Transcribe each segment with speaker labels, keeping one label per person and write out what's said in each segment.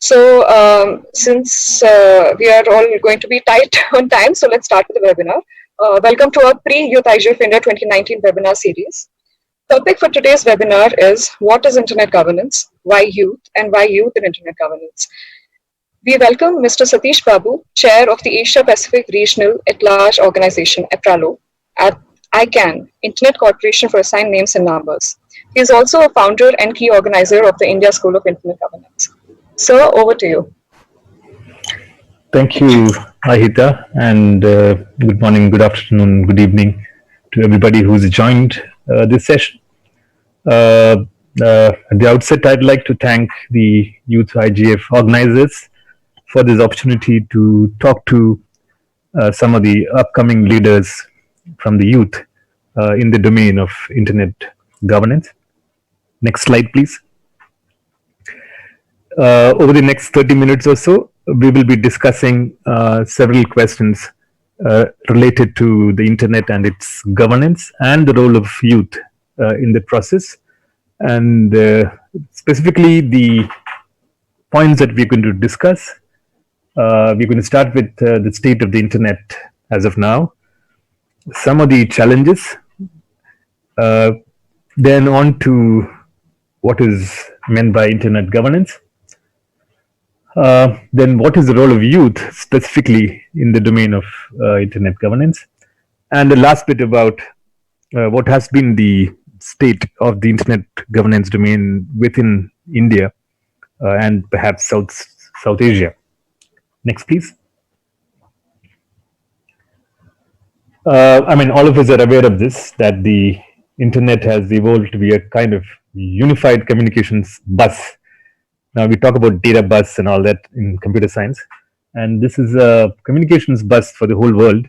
Speaker 1: So, since we are all going to be tight on time, so let's start with the webinar. Welcome to our pre-Youth IGF India 2019 webinar series. Topic for today's webinar is what is Internet governance, why youth, and why youth in Internet governance. We welcome Mr. Satish Babu, Chair of the Asia Pacific Regional at-Large Organization, APRALO, at ICANN, Internet Corporation for Assigned Names and Numbers. He is also a founder and key organizer of the India School of Internet Governance. Sir, over to you.
Speaker 2: Thank you, Ahita, and good morning, good afternoon, good evening to everybody who's joined this session. At the outset, I'd like to thank the Youth IGF organizers for this opportunity to talk to some of the upcoming leaders from the youth in the domain of Internet governance. Next slide, please. Over the next 30 minutes or so, we will be discussing several questions related to the Internet and its governance and the role of youth in the process. And specifically, the points that we're going to discuss, we're going to start with the state of the Internet as of now, some of the challenges, then on to what is meant by Internet governance. Then what is the role of youth specifically in the domain of Internet governance? And the last bit about what has been the state of the Internet governance domain within India and perhaps South Asia. Next, please. All of us are aware of this, that the Internet has evolved to be a kind of unified communications bus. Now we talk about data bus and all that in computer science, and this is a communications bus for the whole world.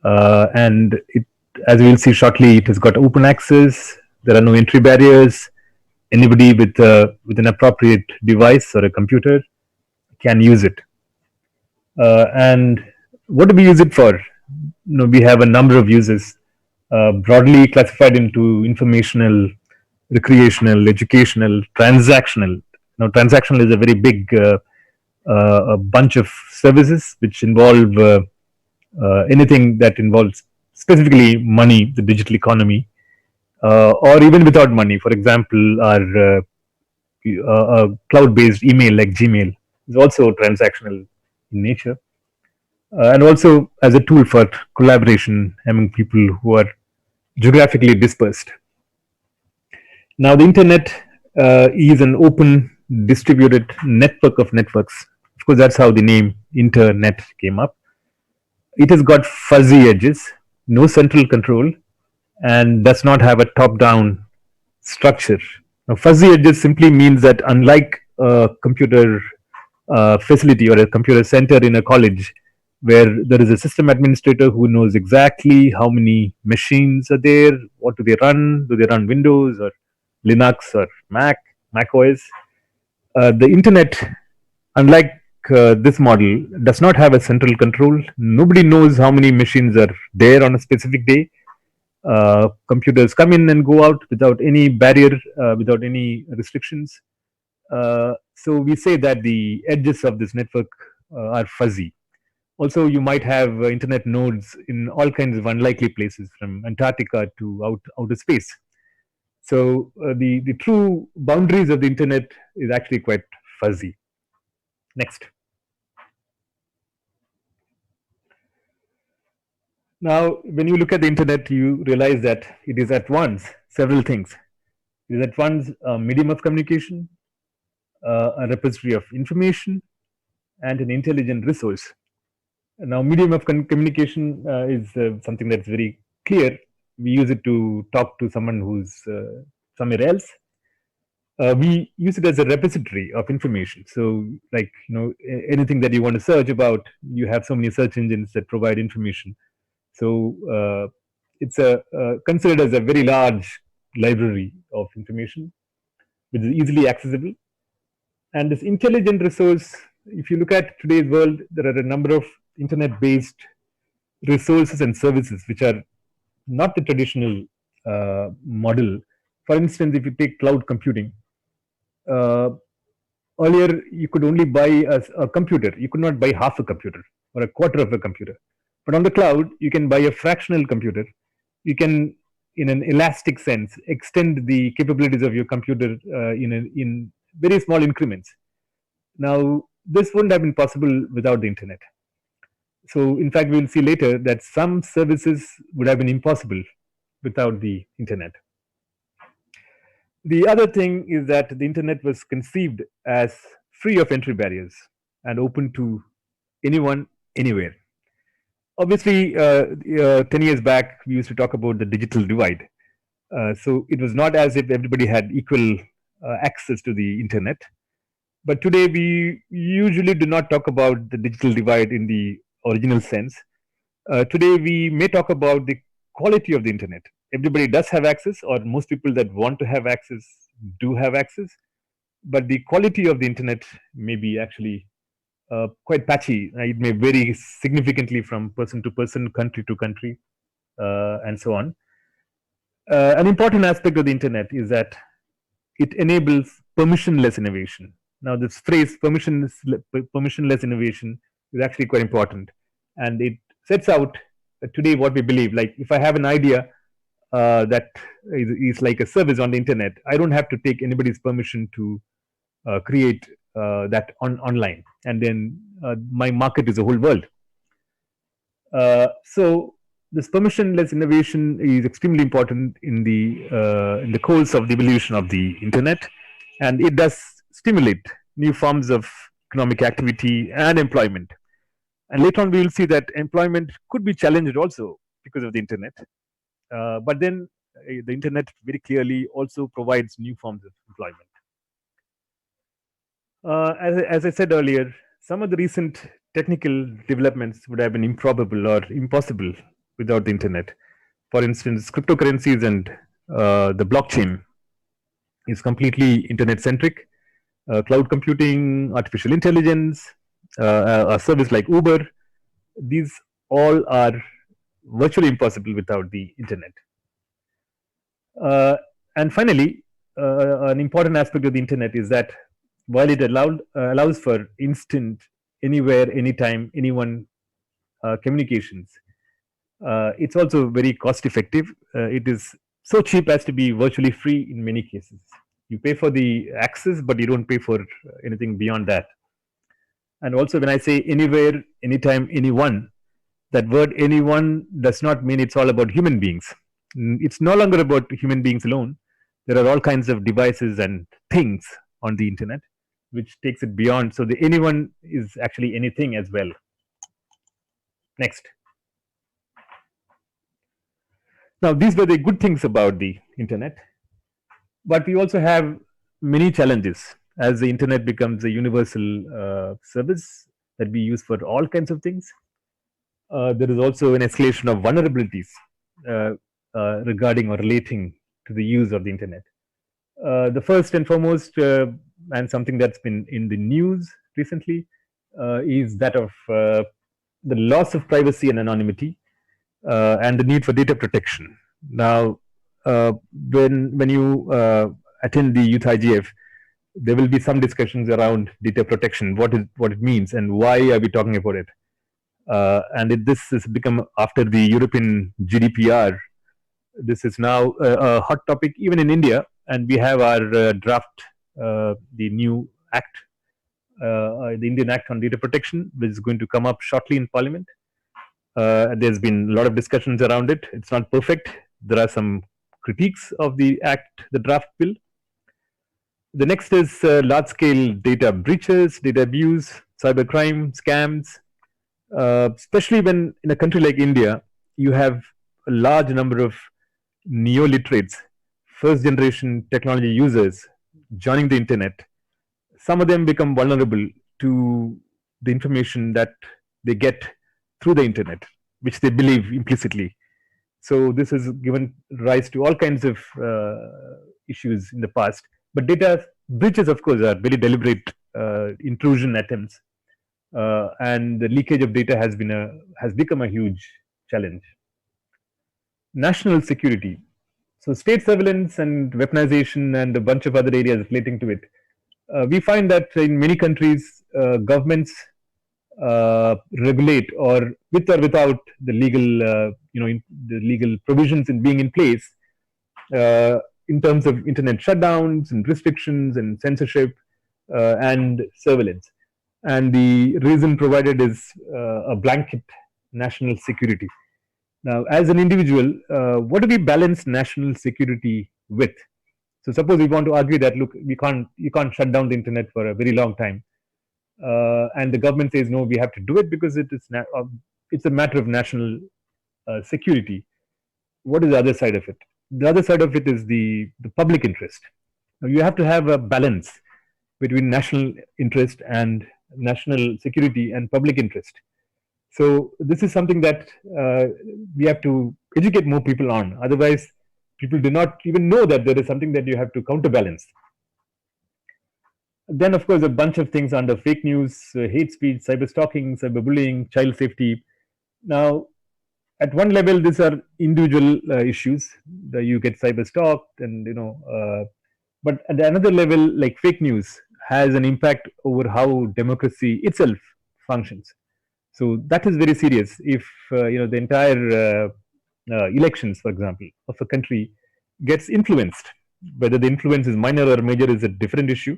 Speaker 2: And it, as we will see shortly, it has got open access. There are no entry barriers. Anybody with an appropriate device or a computer can use it. And what do we use it for? We have a number of uses, broadly classified into informational, recreational, educational, transactional. Now, transactional is a very big a bunch of services which involve anything that involves specifically money, the digital economy, or even without money. For example, our cloud-based email like Gmail is also transactional in nature, and also as a tool for collaboration among people who are geographically dispersed. Now, the Internet is an open, distributed network of networks. Of course, that's how the name Internet came up. It has got fuzzy edges, no central control, and does not have a top-down structure. Now, fuzzy edges simply means that unlike a computer facility or a computer center in a college, where there is a system administrator who knows exactly how many machines are there, what do they run Windows or Linux or Mac OS. The Internet, unlike this model, does not have a central control. Nobody knows how many machines are there on a specific day. Computers come in and go out without any barrier, without any restrictions. So we say that the edges of this network are fuzzy. Also, you might have Internet nodes in all kinds of unlikely places, from Antarctica to outer space. So the true boundaries of the Internet is actually quite fuzzy. Next. Now, when you look at the Internet, you realize that it is at once several things. It is at once a medium of communication, a repository of information, and an intelligent resource. Now, medium of communication is something that's very clear. We use it to talk to someone who's somewhere else. We use it as a repository of information. So, like, anything that you want to search about, you have so many search engines that provide information. So, it's considered as a very large library of information, which is easily accessible. And this intelligent resource, if you look at today's world, there are a number of Internet-based resources and services which are not the traditional model. For instance, if you take cloud computing, Earlier, you could only buy a computer. You could not buy half a computer or a quarter of a computer. But on the cloud, you can buy a fractional computer. You can, in an elastic sense, extend the capabilities of your computer in very small increments. Now, this wouldn't have been possible without the internet. So, in fact, we'll see later that some services would have been impossible without the internet. The other thing is that the internet was conceived as free of entry barriers and open to anyone, anywhere. Obviously, 10 years back, we used to talk about the digital divide. So it was not as if everybody had equal access to the internet. But today, we usually do not talk about the digital divide in the original sense. Today, we may talk about the quality of the internet. Everybody does have access, or most people that want to have access do have access, but the quality of the internet may be actually quite patchy. It may vary significantly from person to person, country to country, and so on. An important aspect of the internet is that it enables permissionless innovation. Now, this phrase permissionless innovation is actually quite important, and it sets out today what we believe. Like, if I have an idea that is like a service on the internet, I don't have to take anybody's permission to create that online, and then my market is the whole world. So this permissionless innovation is extremely important in the course of the evolution of the internet, and it does stimulate new forms of economic activity and employment. And later on, we will see that employment could be challenged also because of the internet. But then the internet very clearly also provides new forms of employment. As I said earlier, some of the recent technical developments would have been improbable or impossible without the internet. For instance, cryptocurrencies and the blockchain is completely internet centric. Cloud computing, artificial intelligence, a service like Uber, these all are virtually impossible without the internet. And finally, an important aspect of the internet is that while it allows for instant, anywhere, anytime, anyone communications, it's also very cost effective. It is so cheap as to be virtually free in many cases. You pay for the access, but you don't pay for anything beyond that. And also, when I say anywhere, anytime, anyone, that word anyone does not mean it's all about human beings. It's no longer about human beings alone. There are all kinds of devices and things on the internet, which takes it beyond. So the anyone is actually anything as well. Next. Now, these were the good things about the internet, but we also have many challenges as the internet becomes a universal service that we use for all kinds of things. There is also an escalation of vulnerabilities regarding or relating to the use of the internet. The first and foremost, and something that's been in the news recently, is that of the loss of privacy and anonymity, and the need for data protection. Now, when you attend the YouthIGF, there will be some discussions around data protection, what it means, and why are we talking about it. This has become, after the European GDPR, this is now a hot topic even in India, and we have our draft, the new act, the Indian Act on Data Protection, which is going to come up shortly in Parliament. There's been a lot of discussions around it. It's not perfect. There are some critiques of the act, the draft bill. The next is large-scale data breaches, data abuse, cybercrime, scams, especially when in a country like India, you have a large number of neo-literates, first-generation technology users joining the internet. Some of them become vulnerable to the information that they get through the internet, which they believe implicitly. So this has given rise to all kinds of issues in the past. But data breaches, of course, are very deliberate intrusion attempts, and the leakage of data has become a huge challenge. National security. So state surveillance and weaponization and a bunch of other areas relating to it. we find that in many countries, governments regulate, or without the legal, the legal provisions in being in place, uh, in terms of internet shutdowns and restrictions and censorship and surveillance. And the reason provided is a blanket national security. Now, as an individual, what do we balance national security with? So, suppose we want to argue that, look, you can't shut down the internet for a very long time, and the government says no, we have to do it because it's a matter of national security. What is the other side of it? The other side of it is the public interest. Now, you have to have a balance between national interest and national security and public interest. So this is something that we have to educate more people on. Otherwise, people do not even know that there is something that you have to counterbalance. Then, of course, a bunch of things under fake news, hate speech, cyber stalking, cyberbullying, child safety. Now, at one level, these are individual issues that you get cyber stalked, and but at another level, like fake news, has an impact over how democracy itself functions. So that is very serious. If the entire elections, for example, of a country gets influenced, whether the influence is minor or major is a different issue.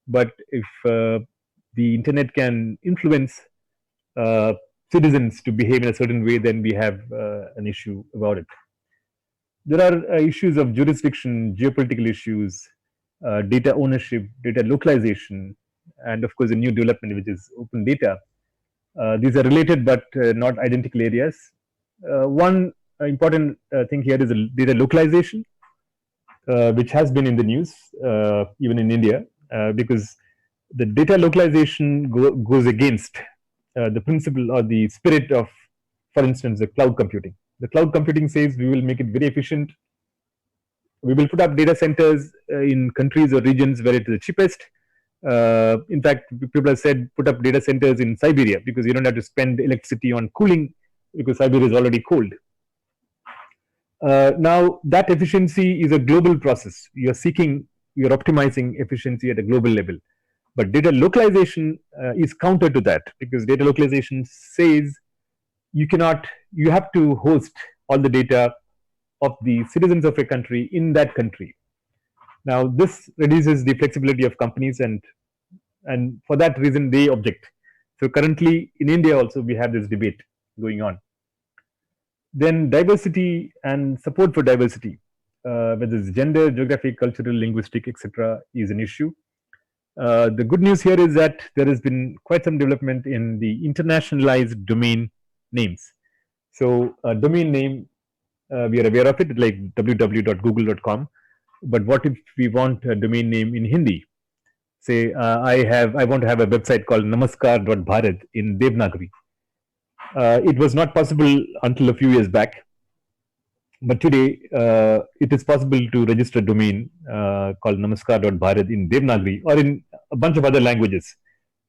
Speaker 2: But if the internet can influence uh, citizens to behave in a certain way, then we have an issue about it. There are issues of jurisdiction, geopolitical issues, data ownership, data localization, and of course, a new development which is open data. These are related but not identical areas. One important thing here is data localization, which has been in the news, even in India, because the data localization goes against the principle or the spirit of, for instance, the cloud computing. The cloud computing says we will make it very efficient. We will put up data centers in countries or regions where it is the cheapest. In fact, people have said put up data centers in Siberia because you don't have to spend electricity on cooling because Siberia is already cold. Now, that efficiency is a global process. You're optimizing efficiency at a global level. But data localization is counter to that, because data localization says you have to host all the data of the citizens of a country in that country. Now, this reduces the flexibility of companies, and for that reason, they object. So currently in India also, we have this debate going on. Then diversity and support for diversity, whether it's gender, geographic, cultural, linguistic, etc., is an issue. The good news here is that there has been quite some development in the internationalized domain names. So, domain name, we are aware of it, like www.google.com. But what if we want a domain name in Hindi? Say, I want to have a website called namaskar.bharat in Devanagari. It was not possible until a few years back, but today it is possible to register a domain called namaskar.bharat in Devanagari or in a bunch of other languages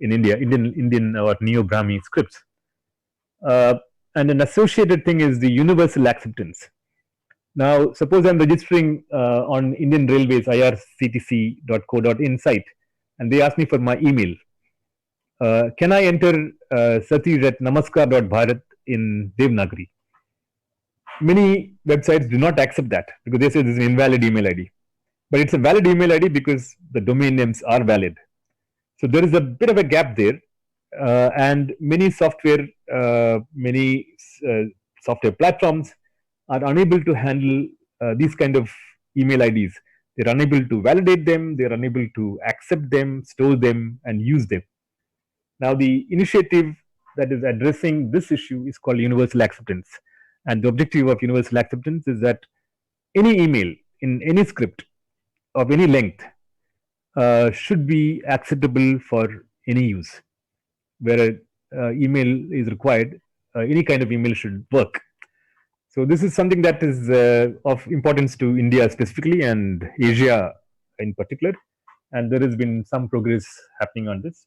Speaker 2: in India, Indian or Neo-Brahmi scripts. And an associated thing is the universal acceptance. Now, suppose I'm registering on Indian Railways irctc.co.in site, and they ask me for my email. Can I enter Satish at namaskar.bharat in Devanagari? Many websites do not accept that because they say this is an invalid email ID. But it's a valid email ID because the domain names are valid. So there is a bit of a gap there, and many software platforms are unable to handle these kind of email IDs. They're unable to validate them, they're unable to accept them, store them, and use them. Now, the initiative that is addressing this issue is called universal acceptance. And the objective of universal acceptance is that any email in any script of any length should be acceptable for any use. Where email is required, any kind of email should work. So this is something that is of importance to India specifically and Asia in particular. And there has been some progress happening on this.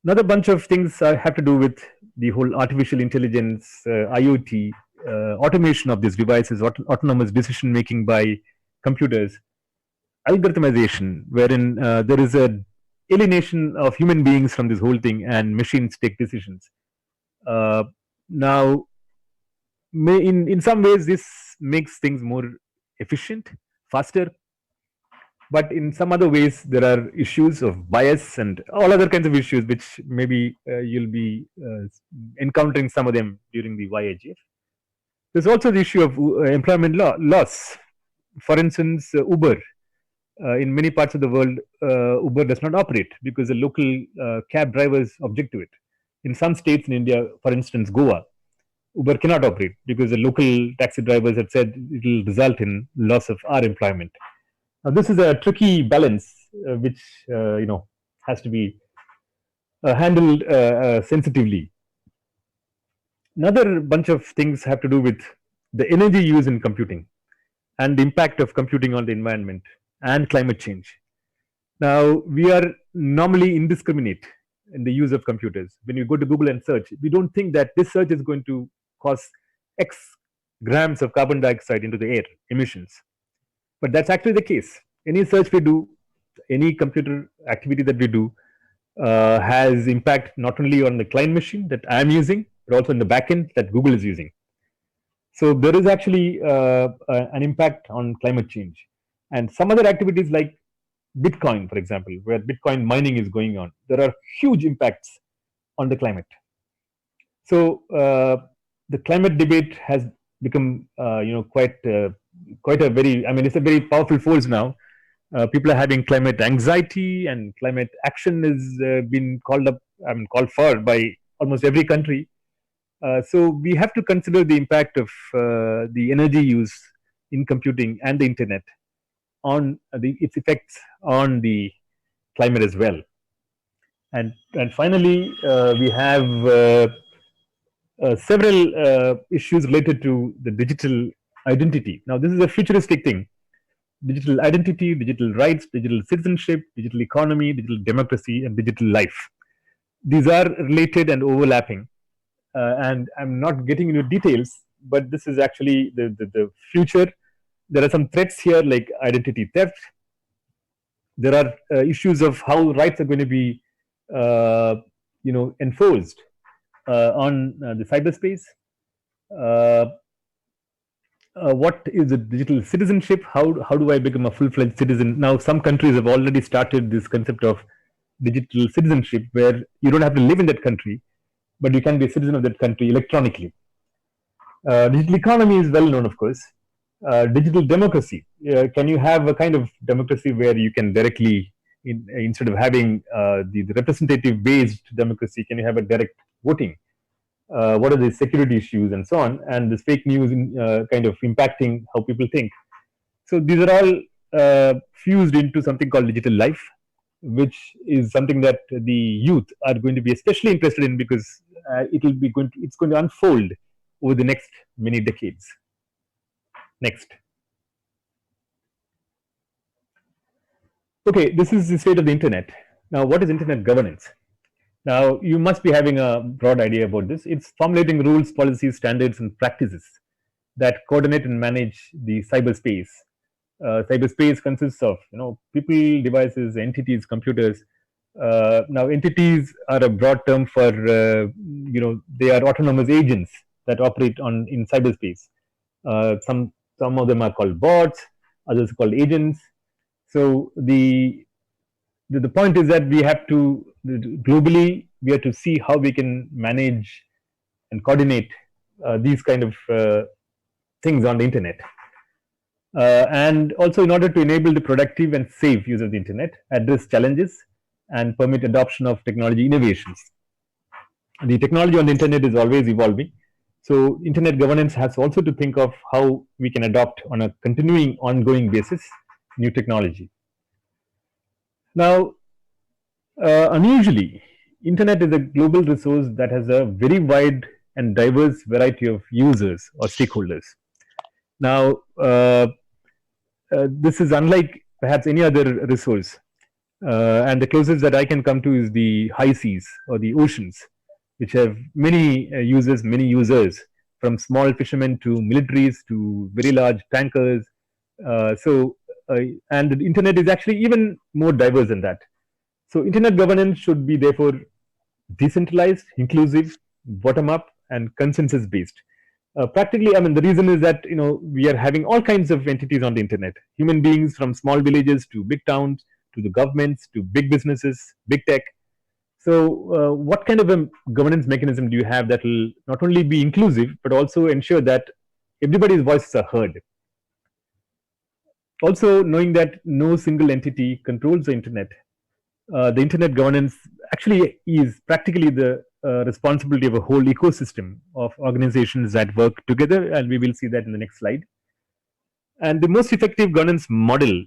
Speaker 2: Another bunch of things have to do with the whole artificial intelligence, IoT, automation of these devices, autonomous decision making by computers. algorithmization, wherein there is a alienation of human beings from this whole thing, and machines take decisions. Now, in some ways, this makes things more efficient, faster, but in some other ways there are issues of bias and all other kinds of issues which maybe you'll be encountering some of them during the YIGF. There's also the issue of employment loss. For instance, Uber. In many parts of the world, Uber does not operate because the local cab drivers object to it. In some states in India, for instance, Goa, Uber cannot operate because the local taxi drivers have said it will result in loss of our employment. Now, this is a tricky balance which has to be handled sensitively. Another bunch of things have to do with the energy used in computing and the impact of computing on the environment and climate change. Now, we are normally indiscriminate in the use of computers. When you go to Google and search, we don't think that this search is going to cause X grams of carbon dioxide into the air emissions. But that's actually the case. Any search we do, any computer activity that we do has impact not only on the client machine that I am using, but also in the backend that Google is using. So there is actually an impact on climate change. And some other activities like Bitcoin, for example, where Bitcoin mining is going on, there are huge impacts on the climate. So the climate debate has become, quite a very, it's a very powerful force now. People are having climate anxiety, and climate action is been called for by almost every country. So we have to consider the impact of the energy use in computing and the internet on its effects on the climate as well. And finally, we have several issues related to the digital identity. Now, this is a futuristic thing. Digital identity, digital rights, digital citizenship, digital economy, digital democracy, and digital life. These are related and overlapping. And I'm not getting into details, but this is actually the future. There are some threats here like identity theft. There are issues of how rights are going to be, enforced on the cyberspace. What is the digital citizenship? How do I become a full-fledged citizen? Now, some countries have already started this concept of digital citizenship, where you don't have to live in that country, but you can be a citizen of that country electronically. Digital economy is well known, of course. Digital democracy. Can you have a kind of democracy where you can directly, instead of having the representative-based democracy, can you have a direct voting? What are the security issues and so on, and this fake news kind of impacting how people think. So these are all fused into something called digital life, which is something that the youth are going to be especially interested in, because it's going to unfold over the next many decades. Next. Okay, this is the state of the internet. Now, what is internet governance? Now, you must be having a broad idea about this. It's formulating rules, policies, standards, and practices that coordinate and manage the cyberspace. Cyberspace consists of people, devices, entities, computers. Now, entities are a broad term for they are autonomous agents that operate in cyberspace. Some of them are called bots, others are called agents. So the point is that we have to globally see how we can manage and coordinate these kind of things on the internet, and also in order to enable the productive and safe use of the internet, address challenges, and permit adoption of technology innovations. The technology on the internet is always evolving, so internet governance has also to think of how we can adopt on a continuing, ongoing basis new technology. Now, unusually, internet is a global resource that has a very wide and diverse variety of users or stakeholders. Now, this is unlike perhaps any other resource, and the closest that I can come to is the high seas or the oceans, which have many users, from small fishermen to militaries to very large tankers. So and the internet is actually even more diverse than that. So internet governance should be therefore decentralized, inclusive, bottom up, and consensus based. Practically, I mean, the reason is that we are having all kinds of entities on the internet. Human beings from small villages to big towns to the governments to big businesses, big tech. So, what kind of a governance mechanism do you have that will not only be inclusive but also ensure that everybody's voices are heard? Also, knowing that no single entity controls the internet governance actually is practically the responsibility of a whole ecosystem of organizations that work together, and we will see that in the next slide. And the most effective governance model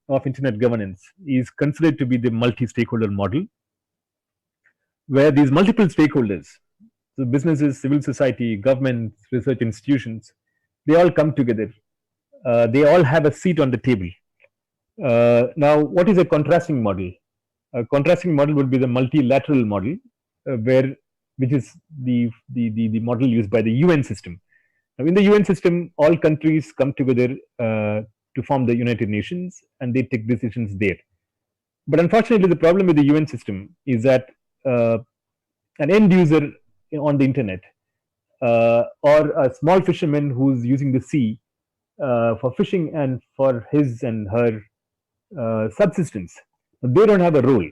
Speaker 2: of internet governance is considered to be the multi-stakeholder model, where these multiple stakeholders, so businesses, civil society, governments, research institutions, they all come together. They all have a seat on the table. Now, what is a contrasting model? A contrasting model would be the multilateral model, which is the model used by the UN system. Now, in the UN system, all countries come together to form the United Nations, and they take decisions there. But unfortunately, the problem with the UN system is that an end user on the internet or a small fisherman who's using the sea for fishing and for his and her subsistence, they don't have a role.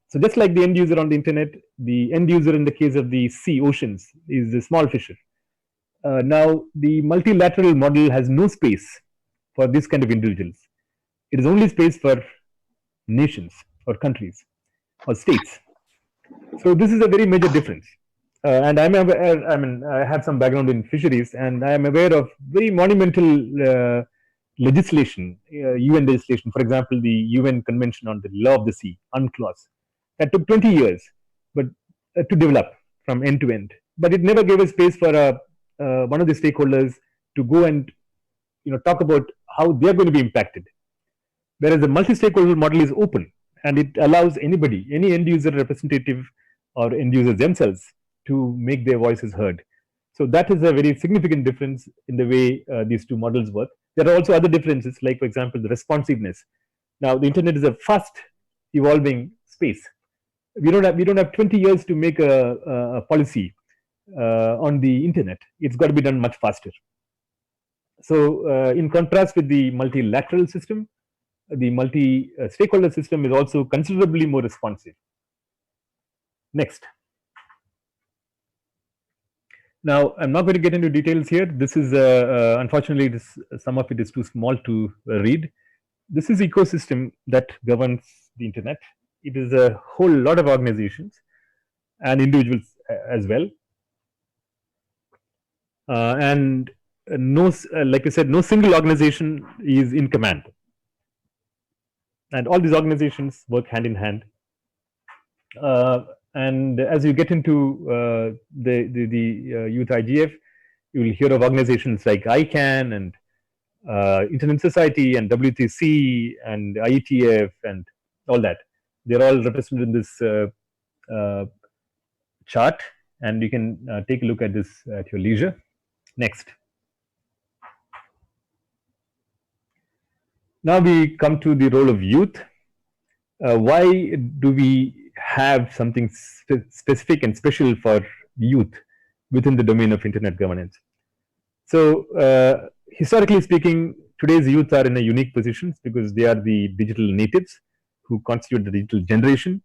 Speaker 2: So just like the end user on the internet, the end user in the case of the sea oceans is the small fisher. Now, the multilateral model has no space for this kind of individuals. It is only space for nations or countries or states. So this is a very major difference. And I'm aware, I mean, I have some background in fisheries, and I am aware of very monumental legislation, UN legislation. For example, the UN Convention on the Law of the Sea, UNCLOS, that took 20 years, but to develop from end to end. But it never gave a space for one of the stakeholders to go and talk about how they are going to be impacted. Whereas the multi-stakeholder model is open, and it allows anybody, any end user representative or end users themselves, to make their voices heard. So that is a very significant difference in the way these two models work. There are also other differences, like for example, the responsiveness. Now, the internet is a fast evolving space. We don't have 20 years to make a policy on the internet. It's got to be done much faster. So, in contrast with the multilateral system, the multi-stakeholder system is also considerably more responsive. Next. Now, I'm not going to get into details here. This is, unfortunately, some of it is too small to read. This is ecosystem that governs the internet. It is a whole lot of organizations and individuals as well. And like I said, no single organization is in command. And all these organizations work hand in hand. And as you get into the YouthIGF, you will hear of organizations like ICANN and Internet Society and W3C and IETF and all that. They're all represented in this chart, and you can take a look at this at your leisure. Next. Now we come to the role of youth. Why do we have something specific and special for youth within the domain of internet governance? So, historically speaking, today's youth are in a unique position because they are the digital natives who constitute the digital generation.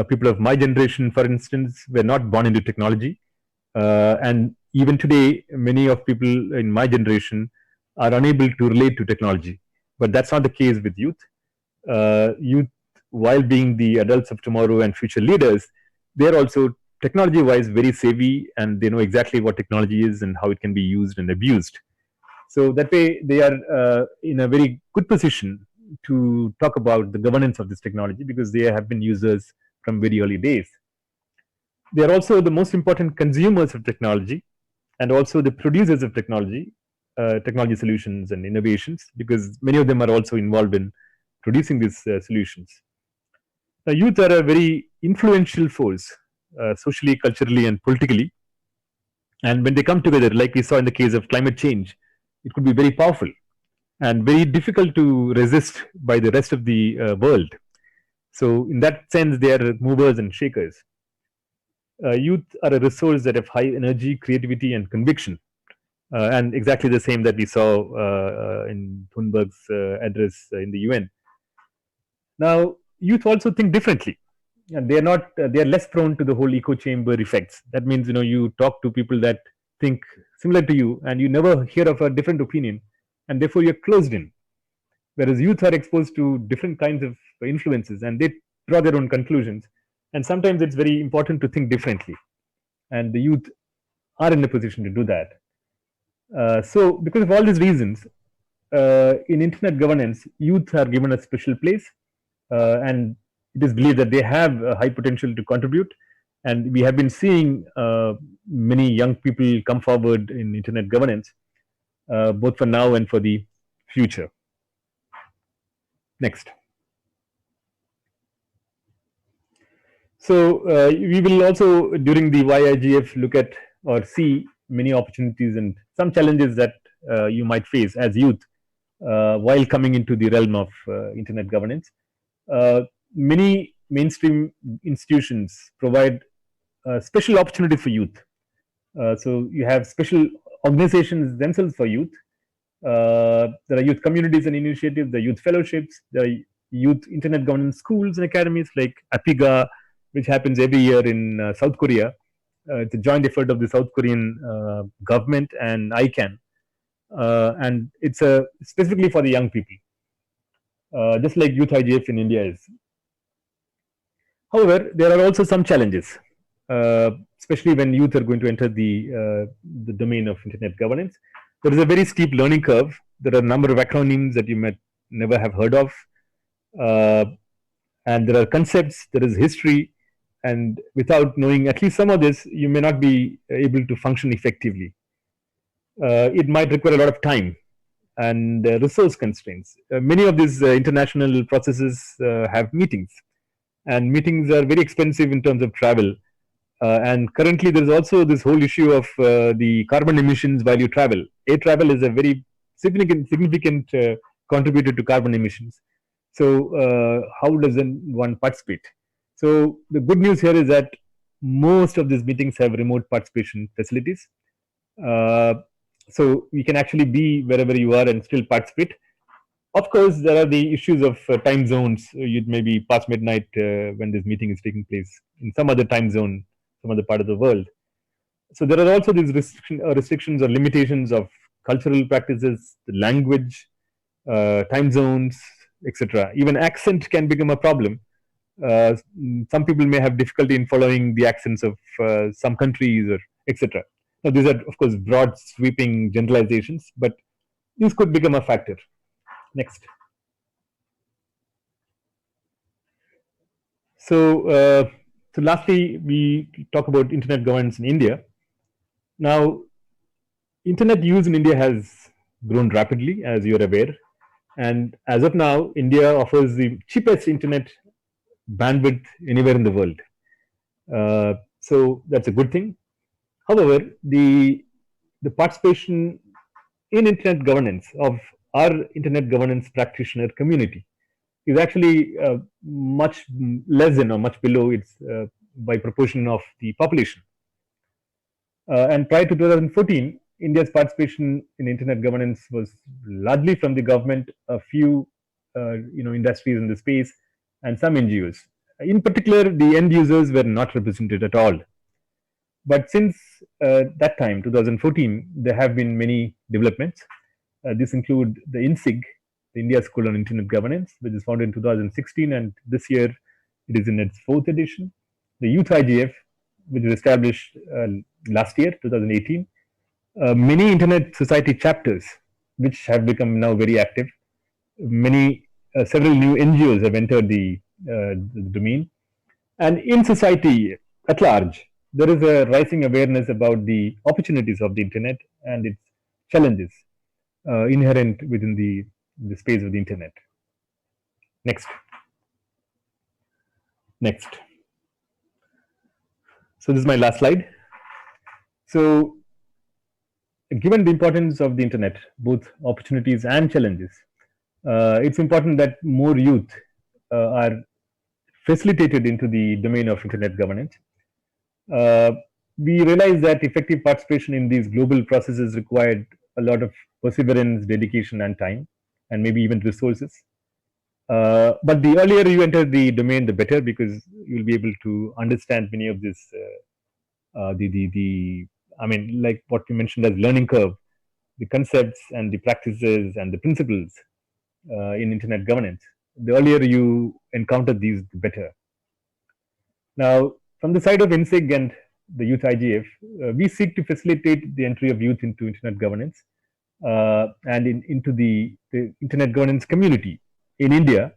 Speaker 2: People of my generation, for instance, were not born into technology. And even today, many of people in my generation are unable to relate to technology. But that's not the case with youth. Youth, while being the adults of tomorrow and future leaders, they're also technology-wise very savvy, and they know exactly what technology is and how it can be used and abused. So that way, they are in a very good position to talk about the governance of this technology because they have been users from very early days. They are also the most important consumers of technology and also the producers of technology solutions and innovations, because many of them are also involved in producing these solutions. Now, youth are a very influential force, socially, culturally, and politically. And when they come together, like we saw in the case of climate change, it could be very powerful. and very difficult to resist by the rest of the world. So, in that sense, they are movers and shakers. Youth are a resource that have high energy, creativity, and conviction, and exactly the same that we saw in Thunberg's address in the UN. Now, youth also think differently, and they are not. They are less prone to the whole echo chamber effects. That means, you talk to people that think similar to you, and you never hear of a different opinion, and therefore you're closed in. Whereas youth are exposed to different kinds of influences, and they draw their own conclusions. And sometimes it's very important to think differently, and the youth are in a position to do that. So, because of all these reasons, in internet governance, youth are given a special place, and it is believed that they have a high potential to contribute. And we have been seeing many young people come forward in internet governance, both for now and for the future. Next. So we will also during the YIGF look at or see many opportunities and some challenges that you might face as youth while coming into the realm of internet governance. Many mainstream institutions provide special opportunities for youth. So you have special organizations themselves for youth. There are youth communities and initiatives, the youth fellowships, the youth internet governance schools and academies like APIGA, which happens every year in South Korea. It's a joint effort of the South Korean government and ICANN, and it's specifically for the young people, just like YouthIGF in India is. However, there are also some challenges, especially when youth are going to enter the domain of internet governance. There is a very steep learning curve. There are a number of acronyms that you might never have heard of, uh, and there are concepts. There is history, and without knowing at least some of this, you may not be able to function effectively. It might require a lot of time and resource constraints. Many of these international processes have meetings, and meetings are very expensive in terms of travel. And currently, there is also this whole issue of the carbon emissions while you travel. Air travel is a very significant contributor to carbon emissions. So, how does one participate? So, the good news here is that most of these meetings have remote participation facilities. Uh, so, you can actually be wherever you are and still participate. Of course, there are the issues of time zones. You'd maybe past midnight when this meeting is taking place in some other time zone, some other part of the world. So there are also these restrictions or limitations of cultural practices, the language, time zones, etc. Even accent can become a problem. Uh, some people may have difficulty in following the accents of some countries or etc. Now, these are, of course, broad, sweeping generalizations, but these could become a factor. Next. So, so lastly, we talk about internet governance in India. Now, internet use in India has grown rapidly, as you're aware, and as of now, India offers the cheapest internet bandwidth anywhere in the world. So that's a good thing. However, the participation in internet governance of our internet governance practitioner community is actually much less than or much below its by proportion of the population. And prior to 2014, India's participation in internet governance was largely from the government, a few industries in the space, and some NGOs. In particular, the end users were not represented at all. But since that time, 2014, there have been many developments. This include the INSIG, the India School on Internet Governance, which is founded in 2016, and this year it is in its fourth edition. The YouthIGF, which was established last year, 2018. Many Internet Society chapters, which have become now very active. Several new NGOs have entered the domain, and in society at large, there is a rising awareness about the opportunities of the internet and its challenges inherent within the space of the internet. Next. Next. So this is my last slide. So given the importance of the internet, both opportunities and challenges, it's important that more youth are facilitated into the domain of internet governance. Uh, we realize that effective participation in these global processes required a lot of perseverance, dedication, and time, and maybe even resources. But the earlier you enter the domain, the better, because you'll be able to understand many of this. The I mean, like what you mentioned as learning curve, the concepts and the practices and the principles in internet governance. The earlier you encounter these, the better. Now, from the side of INSIG and the Youth IGF, we seek to facilitate the entry of youth into internet governance and into the internet governance community in India,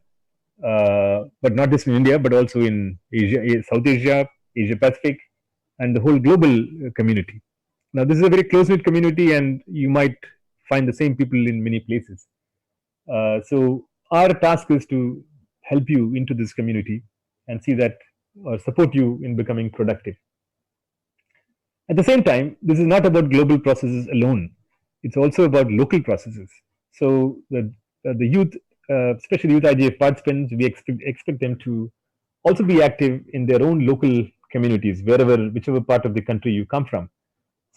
Speaker 2: but not just in India, but also in Asia, South Asia, Asia Pacific, and the whole global community. Now, this is a very close knit community, and you might find the same people in many places. So, our task is to help you into this community and see that or support you in becoming productive. At the same time, this is not about global processes alone. It's also about local processes. So the youth, especially youth IGF participants, we expect them to also be active in their own local communities, whichever part of the country you come from,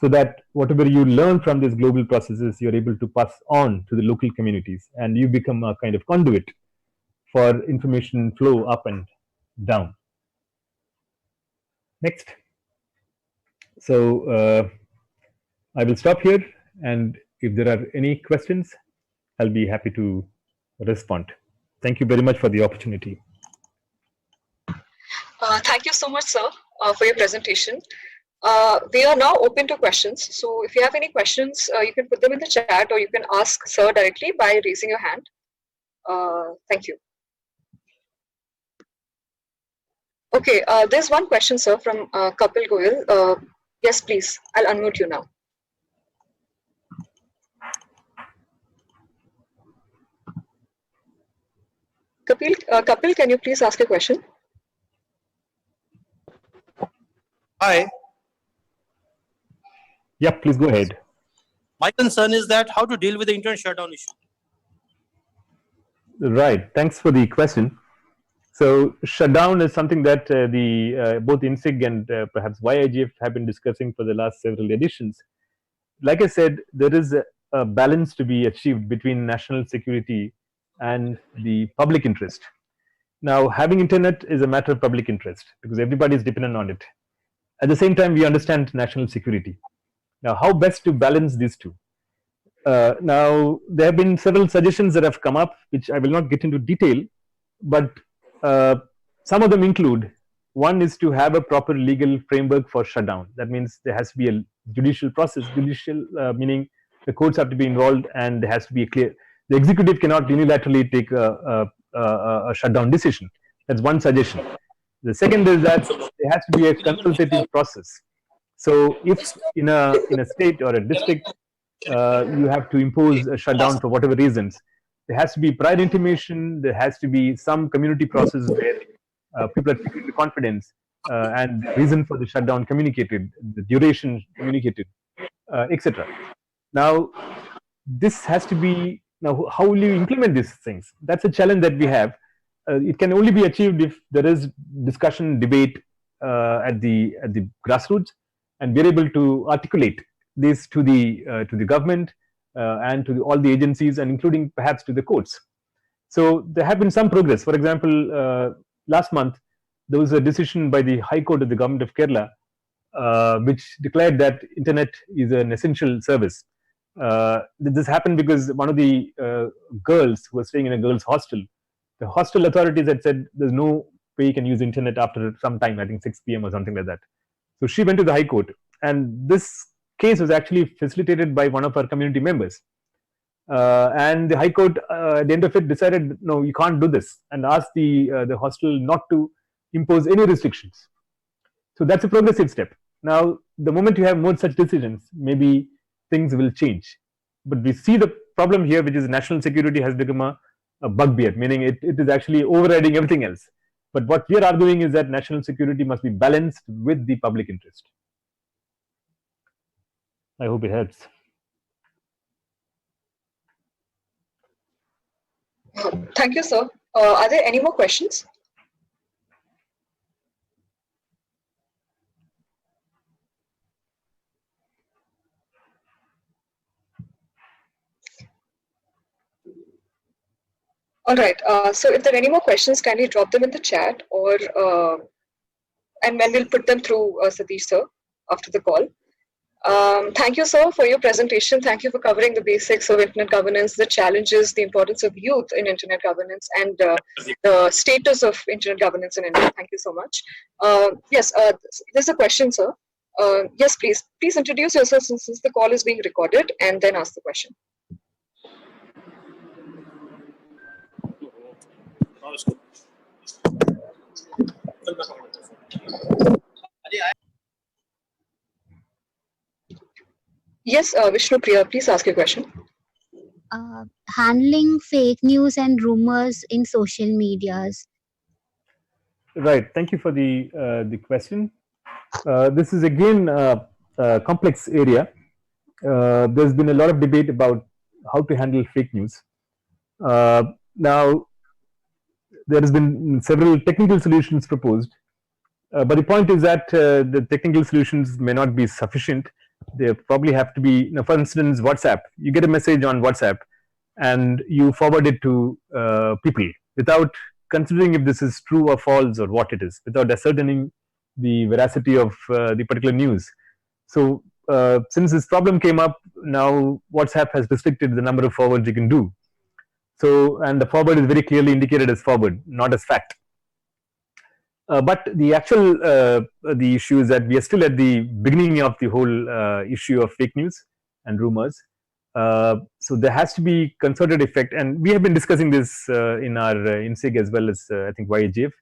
Speaker 2: so that whatever you learn from these global processes, you're able to pass on to the local communities, and you become a kind of conduit for information flow up and down. Next. So I will stop here, and if there are any questions, I'll be happy to respond. Thank you very much for the opportunity.
Speaker 1: Thank you so much, sir, for your presentation. We are now open to questions. So if you have any questions, you can put them in the chat, or you can ask sir directly by raising your hand. Thank you. Okay, there's one question, sir, from Kapil Goyal. Yes, please. I'll unmute you now. Kapil, can you please ask a question?
Speaker 3: Hi.
Speaker 2: Yeah, please go ahead.
Speaker 3: My concern is that how to deal with the internet shutdown issue.
Speaker 2: Right. Thanks for the question. So shutdown is something that both INSIG and perhaps YIGF have been discussing for the last several editions. Like I said, there is a balance to be achieved between national security and the public interest. Now, having internet is a matter of public interest because everybody is dependent on it. At the same time, we understand national security. Now, how best to balance these two? Now, there have been several suggestions that have come up, which I will not get into detail, but some of them include: one is to have a proper legal framework for shutdown. That means there has to be a judicial process, meaning the courts have to be involved and there has to be a clear. The executive cannot unilaterally take a shutdown decision. That's one suggestion. The second is that there has to be a consultative process. So if in a state or a district you have to impose a shutdown for whatever reasons, there has to be prior intimation, there has to be some community process where people are taking the confidence and the reason for the shutdown communicated, the duration communicated, etc. Now, this has to be, now how will you implement these things? That's a challenge that we have. It can only be achieved if there is discussion, debate at the grassroots, and we're able to articulate this to the government and to all the agencies, and including perhaps to the courts. So there have been some progress. For example, last month there was a decision by the High Court of the Government of Kerala which declared that internet is an essential service. This happened because one of the girls who was staying in a girls' hostel, the hostel authorities had said there's no way you can use internet after some time, I think 6 p.m. or something like that. So she went to the High Court, and this case was actually facilitated by one of our community members. And the High Court, at the end of it, decided, no, you can't do this, and asked the hostel not to impose any restrictions. So that's a progressive step. Now, the moment you have more such decisions, maybe things will change. But we see the problem here, which is national security has become a bugbear, meaning it is actually overriding everything else. But what we are arguing is that national security must be balanced with the public interest. I hope it helps.
Speaker 1: Thank you, sir. Are there any more questions? All right. So if there are any more questions, kindly drop them in the chat, or and then we'll put them through Satish sir after the call. Thank you, sir, for your presentation. Thank you for covering the basics of internet governance, the challenges, the importance of youth in internet governance, and the status of internet governance in India. Thank you so much. Yes, there's a question, sir. Yes, please. Please introduce yourself since the call is being recorded, and then ask the question. Yes, Vishnu Priya, please ask your question.
Speaker 4: Handling fake news and rumors in social medias.
Speaker 2: Right. Thank you for the question. This is again a complex area. There's been a lot of debate about how to handle fake news. Now, there has been several technical solutions proposed, but the point is that the technical solutions may not be sufficient. They probably have to be, for instance, WhatsApp. You get a message on WhatsApp and you forward it to people without considering if this is true or false or what it is, without ascertaining the veracity of the particular news. So, since this problem came up, now WhatsApp has restricted the number of forwards you can do. So, and the forward is very clearly indicated as forward, not as fact. But the actual the issue is that we are still at the beginning of the whole issue of fake news and rumors. So there has to be concerted effect, and we have been discussing this in our INSEG as well as I think YIGF.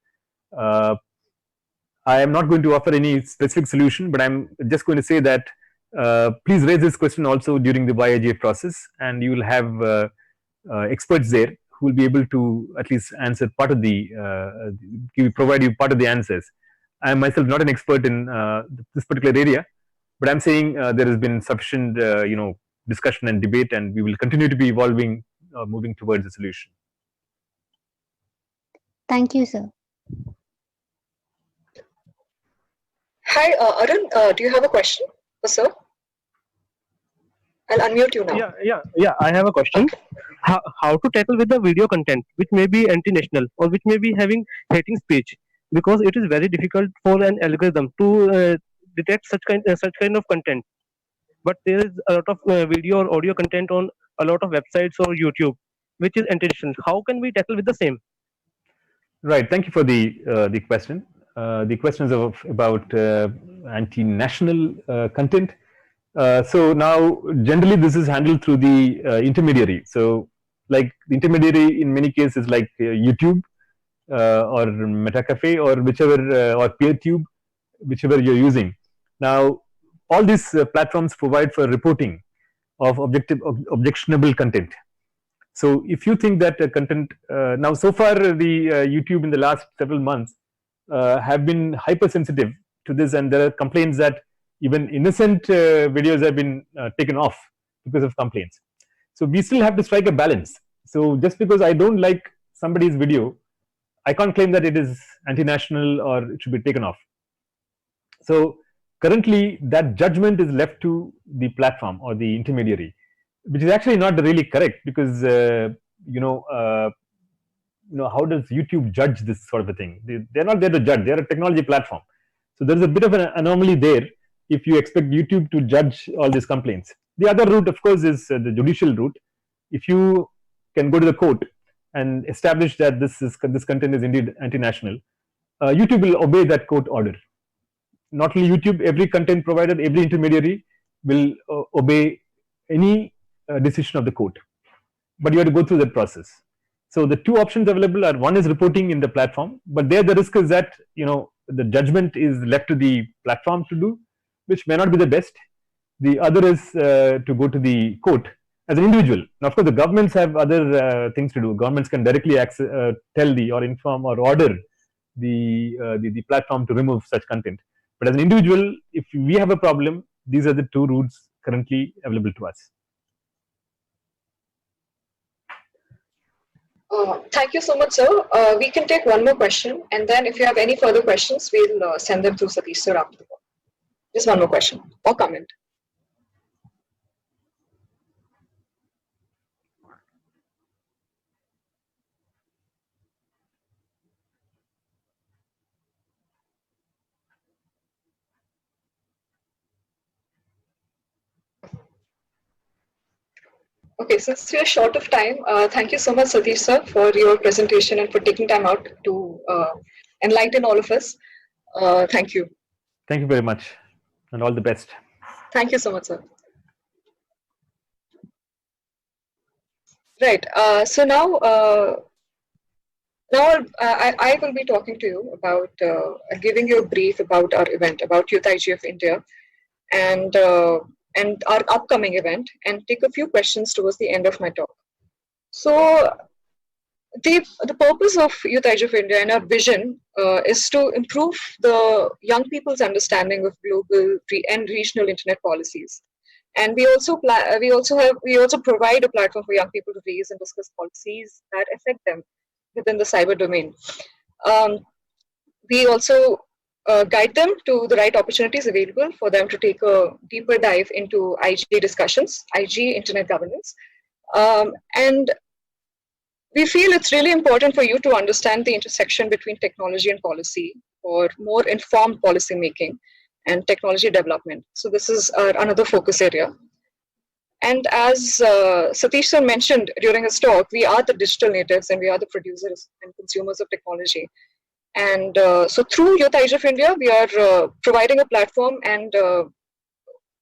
Speaker 2: I am not going to offer any specific solution, but I'm just going to say that please raise this question also during the YIGF process, and you will have experts there who will be able to at least answer part of the provide you part of the answers. I am myself not an expert in this particular area, but I'm saying there has been sufficient discussion and debate, and we will continue to be evolving, moving towards a solution.
Speaker 4: Thank you, sir.
Speaker 1: Hi, Arun. Do you have a question for sir? I'll unmute you now.
Speaker 5: Yeah. I have a question. How to tackle with the video content which may be anti-national or which may be having hating speech, because it is very difficult for an algorithm to detect such kind of content. But there is a lot of video or audio content on a lot of websites or YouTube which is anti-national. How can we tackle with the same?
Speaker 2: Right. Thank you for the question. The question is about anti-national content. So now, generally, this is handled through the intermediary. So, like the intermediary in many cases, like YouTube or MetaCafe or whichever or PeerTube, whichever you're using. Now, all these platforms provide for reporting of objectionable content. So, if you think that content now, so far the YouTube in the last several months have been hypersensitive to this, and there are complaints that even innocent videos have been taken off because of complaints. So we still have to strike a balance. So just because I don't like somebody's video, I can't claim that it is anti-national or it should be taken off. So currently that judgment is left to the platform or the intermediary, which is actually not really correct, because how does YouTube judge this sort of a thing? They're not there to judge. They're a technology platform. So there's a bit of an anomaly there if you expect YouTube to judge all these complaints. The other route, of course, is the judicial route. If you can go to the court and establish that this content is indeed anti-national, YouTube will obey that court order. Not only YouTube, every content provider, every intermediary will obey any decision of the court. But you have to go through that process. So the two options available are, one is reporting in the platform, but there the risk is that the judgment is left to the platform to do, which may not be the best. The other is to go to the court as an individual. Now, of course, the governments have other things to do. Governments can directly tell or inform or order the platform to remove such content. But as an individual, if we have a problem, these are the two routes currently available to us.
Speaker 1: Thank you so much, sir. We can take one more question, and then if you have any further questions, we'll send them through Satish sir after the call. Just one more question or comment. Okay, since we are short of time, thank you so much, Satish sir, for your presentation and for taking time out to enlighten all of us. Thank you.
Speaker 2: Thank you very much, and all the best.
Speaker 1: Thank you so much, sir. Right. So now I will be talking to you about giving you a brief about our event, about YouthIGF India, and our upcoming event, and take a few questions towards the end of my talk. So the purpose of YouthIGF India and our vision is to improve the young people's understanding of global and regional internet policies. And we also provide a platform for young people to raise and discuss policies that affect them within the cyber domain. We also guide them to the right opportunities available for them to take a deeper dive into IG discussions, IG internet governance, and we feel it's really important for you to understand the intersection between technology and policy for more informed policy making and technology development. So this is another focus area. And as Satish sir mentioned during his talk, we are the digital natives and we are the producers and consumers of technology. And so through YouthIGF India, we are providing a platform and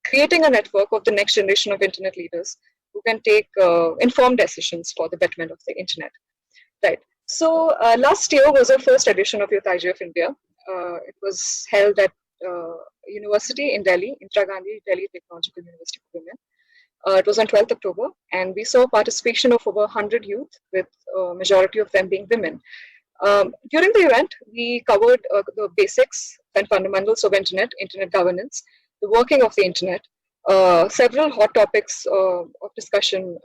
Speaker 1: creating a network of the next generation of internet leaders who can take informed decisions for the betterment of the internet. Right. So last year was our first edition of YouthIGF India. It was held at university in Delhi, Indira Gandhi Delhi Technological University for Women. It was on 12th October, and we saw participation of over 100 youth, with majority of them being women. During the event, we covered the basics and fundamentals of internet governance, the working of the internet, several hot topics of discussion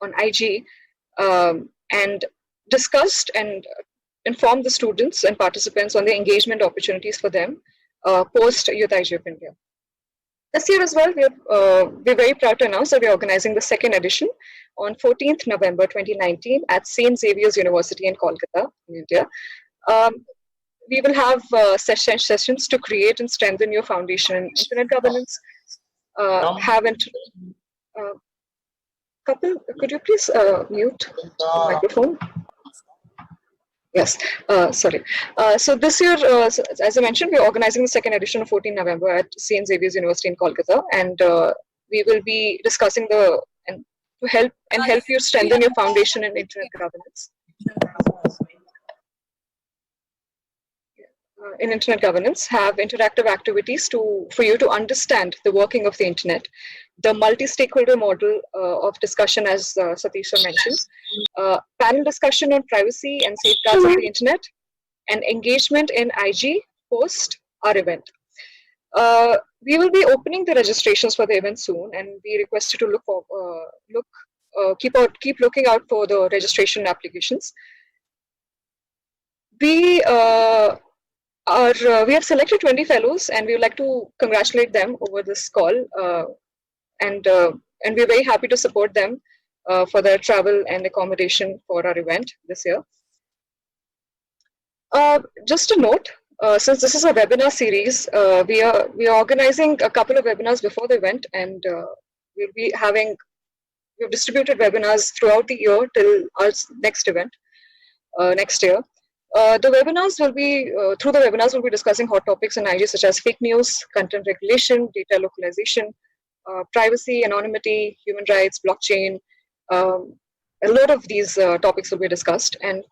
Speaker 1: on IG, and discussed and informed the students and participants on the engagement opportunities for them post YouthIGF India. This year as well, we're very proud to announce that we're organizing the second edition on 14th November 2019 at St. Xavier's University in Kolkata, in India. We will have sessions to create and strengthen your foundation in internet governance. Couple, could you please mute the microphone? Yes, sorry. So this year, as I mentioned, we're organizing the second edition of 14 November at St. Xavier's University in Kolkata, and we will be discussing to help you strengthen your foundation in internet governance. Have interactive activities for you to understand the working of the internet, the multi-stakeholder model of discussion, as Satish sir mentioned, panel discussion on privacy and safeguards of the internet, and engagement in IG post our event. We will be opening the registrations for the event soon, and we request you to keep looking out for the registration applications. We have selected 20 fellows, and we would like to congratulate them over this call, and we're very happy to support them for their travel and accommodation for our event this year. Just a note, since this is a webinar series, we are organizing a couple of webinars before the event, and we've distributed webinars throughout the year till our next event next year. The webinars will be discussing hot topics in IG such as fake news, content regulation, data localization, privacy, anonymity, human rights, blockchain. A lot of these topics will be discussed, and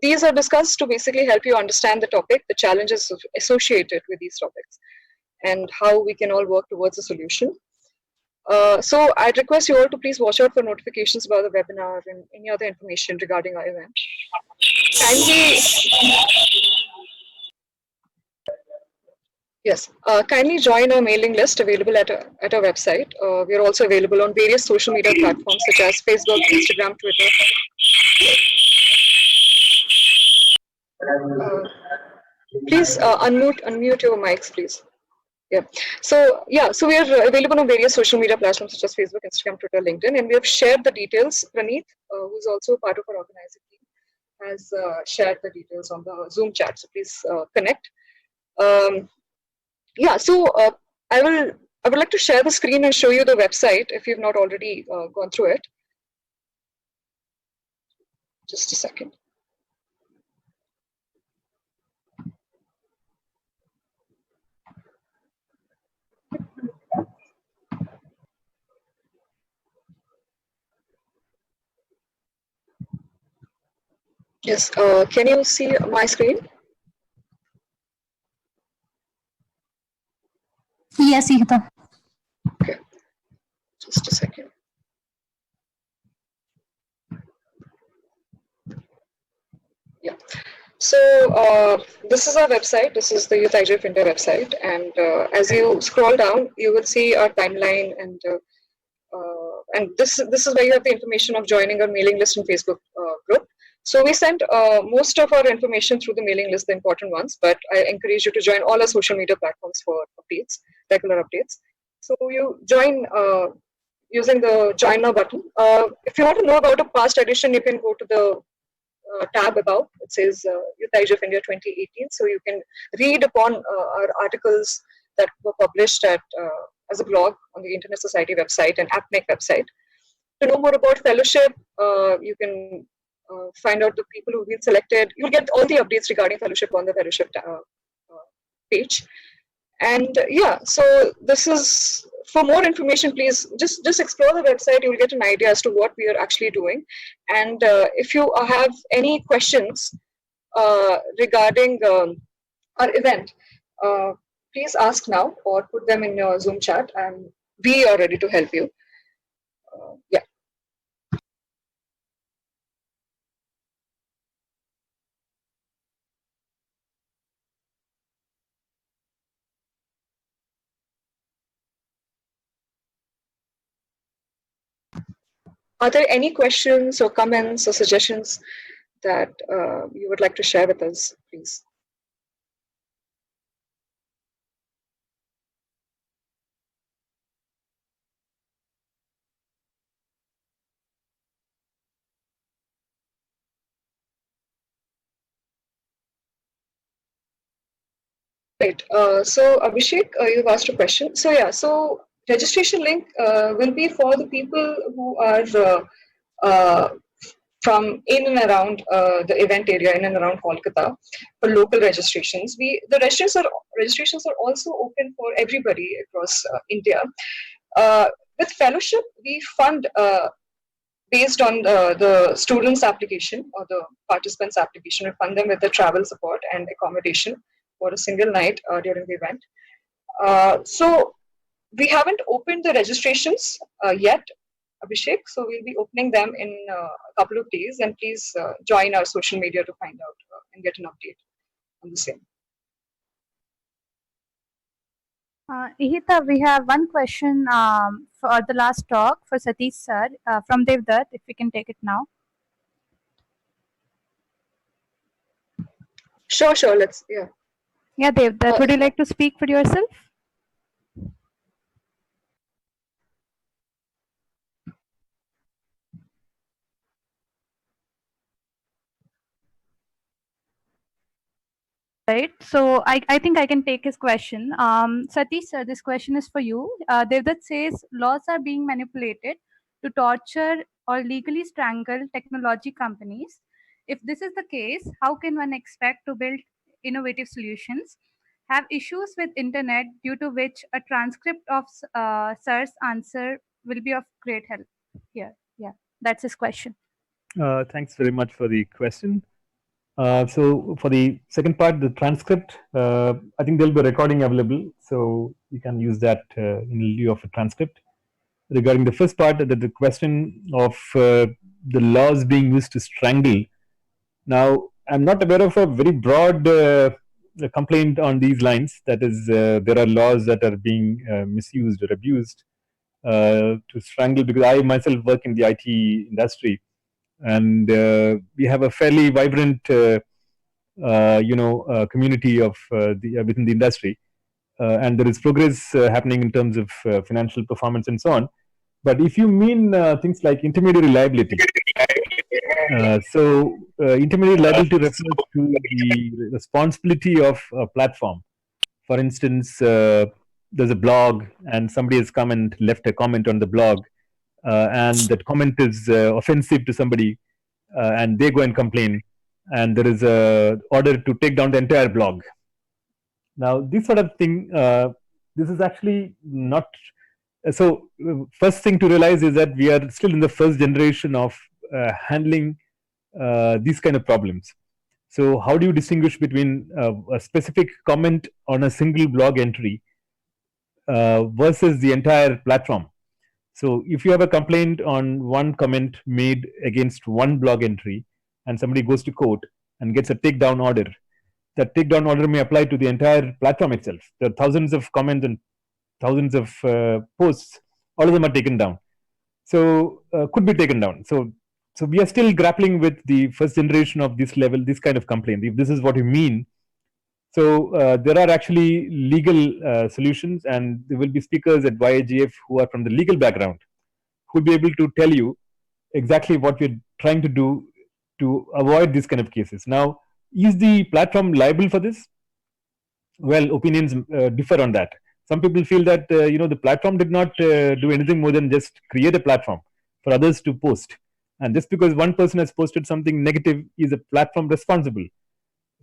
Speaker 1: these are discussed to basically help you understand the topic, the challenges associated with these topics, and how we can all work towards a solution. So I'd request you all to please watch out for notifications about the webinar and any other information regarding our event. Kindly join our mailing list available at our website. We are also available on various social media platforms such as Facebook, Instagram, Twitter, Please unmute your mics, please. Yeah. So we are available on various social media platforms such as Facebook, Instagram, Twitter, LinkedIn, and we have shared the details. Praneeth, who's also a part of our organizing team, has shared the details on the Zoom chat. So please connect. I would like to share the screen and show you the website if you've not already gone through it. Just a second. Yes, can you see my screen?
Speaker 6: Yes, Ihita.
Speaker 1: Okay, just a second. Yeah. So this is our website. This is the YouthIGF India website, and as you scroll down, you will see our timeline, and this is where you have the information of joining our mailing list and Facebook group. So we send most of our information through the mailing list, the important ones, but I encourage you to join all our social media platforms for updates, regular updates. So you join using the join now button. If you want to know about a past edition, you can go to the tab above. It says YouthIGF India 2018. So you can read upon our articles that were published as a blog on the Internet Society website and AppNec website. To know more about fellowship, you can find out the people who've been selected. You'll get all the updates regarding fellowship on the fellowship page. And so this is, for more information, please just explore the website. You will get an idea as to what we are actually doing. And if you have any questions regarding our event, please ask now or put them in your Zoom chat, and we are ready to help you. Yeah. Are there any questions or comments or suggestions that you would like to share with us, please? Right. So Abhishek, you've asked a question. So registration link will be for the people who are from in and around the event area, in and around Kolkata, for local registrations. The registrations are also open for everybody across India. With fellowship, we fund based on the students' application or the participants' application. We fund them with the travel support and accommodation for a single night during the event. So we haven't opened the registrations yet, Abhishek. So we'll be opening them in a couple of days, and please join our social media to find out and get an update on the same.
Speaker 6: Ihita, we have one question for the last talk for Satish sir from Devdutt, if we can take it now.
Speaker 1: Sure. Let's, yeah.
Speaker 6: Yeah, Devdutt, would you like to speak for yourself? Right. So I think I can take his question. Satish sir, this question is for you. Devdutt says laws are being manipulated to torture or legally strangle technology companies. If this is the case, how can one expect to build innovative solutions? Have issues with internet due to which a transcript of sir's answer will be of great help here. Yeah, that's his question.
Speaker 2: Thanks very much for the question. So for the second part, the transcript, I think there'll be a recording available, so you can use that in lieu of a transcript. Regarding the first part, the question of the laws being used to strangle. Now, I'm not aware of a very broad complaint on these lines. That is, there are laws that are being misused or abused to strangle, because I myself work in the IT industry. and we have a fairly vibrant, community of within the industry, and there is progress happening in terms of financial performance and so on. But if you mean things like intermediary liability, intermediary liability refers to the responsibility of a platform. For instance, there's a blog and somebody has come and left a comment on the blog, and that comment is offensive to somebody, and they go and complain, and there is a order to take down the entire blog. Now, this sort of thing, this is actually not. First thing to realize is that we are still in the first generation of handling these kind of problems. So, how do you distinguish between a specific comment on a single blog entry versus the entire platform? So, if you have a complaint on one comment made against one blog entry, and somebody goes to court and gets a takedown order, that takedown order may apply to the entire platform itself. There are thousands of comments and thousands of posts, all of them are taken down. So could be taken down. So we are still grappling with the first generation of this level, this kind of complaint, if this is what you mean. So there are actually legal solutions, and there will be speakers at YIGF who are from the legal background, who will be able to tell you exactly what we're trying to do to avoid these kind of cases. Now, is the platform liable for this? Well, opinions differ on that. Some people feel that the platform did not do anything more than just create a platform for others to post, and just because one person has posted something negative, is a platform responsible?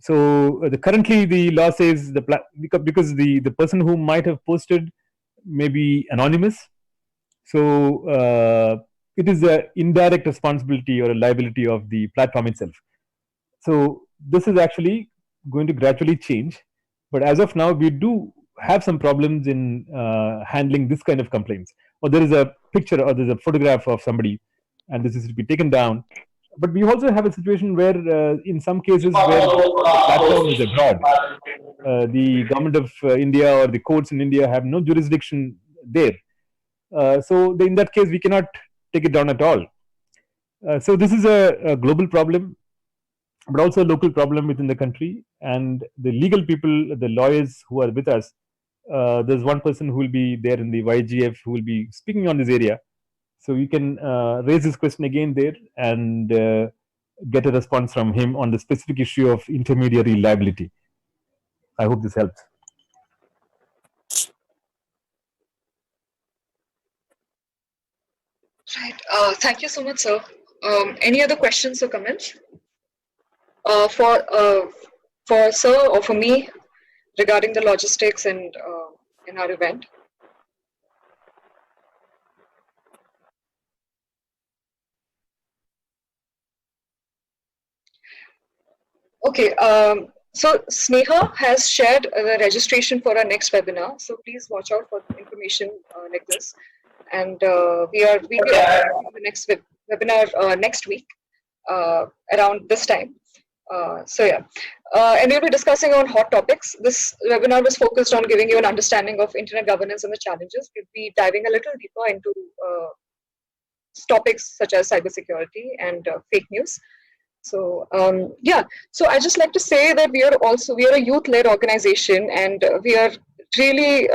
Speaker 2: So currently the law says because the person who might have posted may be anonymous, so it is an indirect responsibility or a liability of the platform itself. So this is actually going to gradually change, but as of now we do have some problems in handling this kind of complaints. Or there is a picture or there's a photograph of somebody and this is to be taken down. But we also have a situation where in some cases where the platform is abroad, the government of India or the courts in India have no jurisdiction there. So in that case we cannot take it down at all. So this is a global problem, but also a local problem within the country. And the legal people, the lawyers who are with us, there's one person who will be there in the YGF who will be speaking on this area. So you can raise this question again there and get a response from him on the specific issue of intermediary liability. I hope this helps.
Speaker 1: Right. Thank you so much, sir. Any other questions or comments for sir or for me regarding the logistics and in our event? Okay. So Sneha has shared the registration for our next webinar. So please watch out for information like this. And we'll be offering the next webinar next week around this time. And we'll be discussing on hot topics. This webinar was focused on giving you an understanding of internet governance and the challenges. We'll be diving a little deeper into topics such as cybersecurity and fake news. So so I just like to say that we are a youth-led organization, and we are really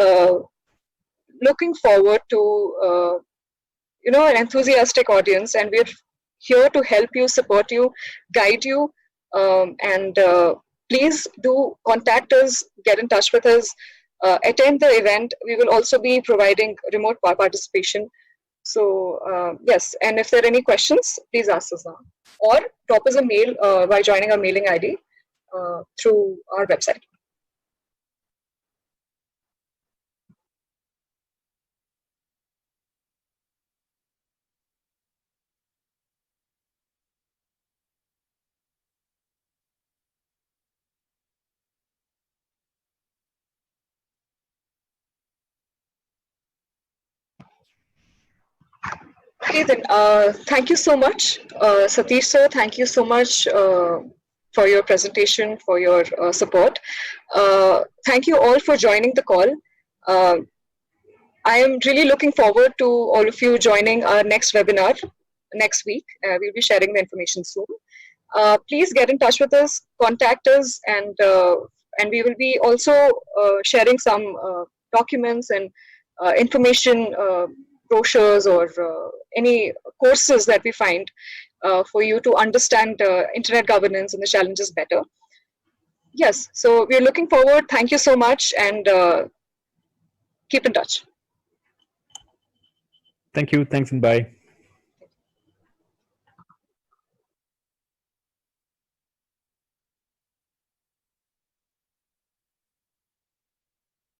Speaker 1: looking forward to an enthusiastic audience, and we're here to help you, support you, guide you, and please do contact us, get in touch with us, attend the event. We will also be providing remote participation. So yes, and if there are any questions, please ask us now, or drop us a mail by joining our mailing ID through our website. Okay, then thank you so much, Satish sir. Thank you so much for your presentation, for your support. Thank you all for joining the call. I am really looking forward to all of you joining our next webinar next week. We'll be sharing the information soon. Please get in touch with us, contact us, and we will be also sharing some documents and information brochures or any courses that we find for you to understand internet governance and the challenges better. Yes, so we're looking forward. Thank you so much, and keep in touch.
Speaker 2: Thank you. Thanks and bye.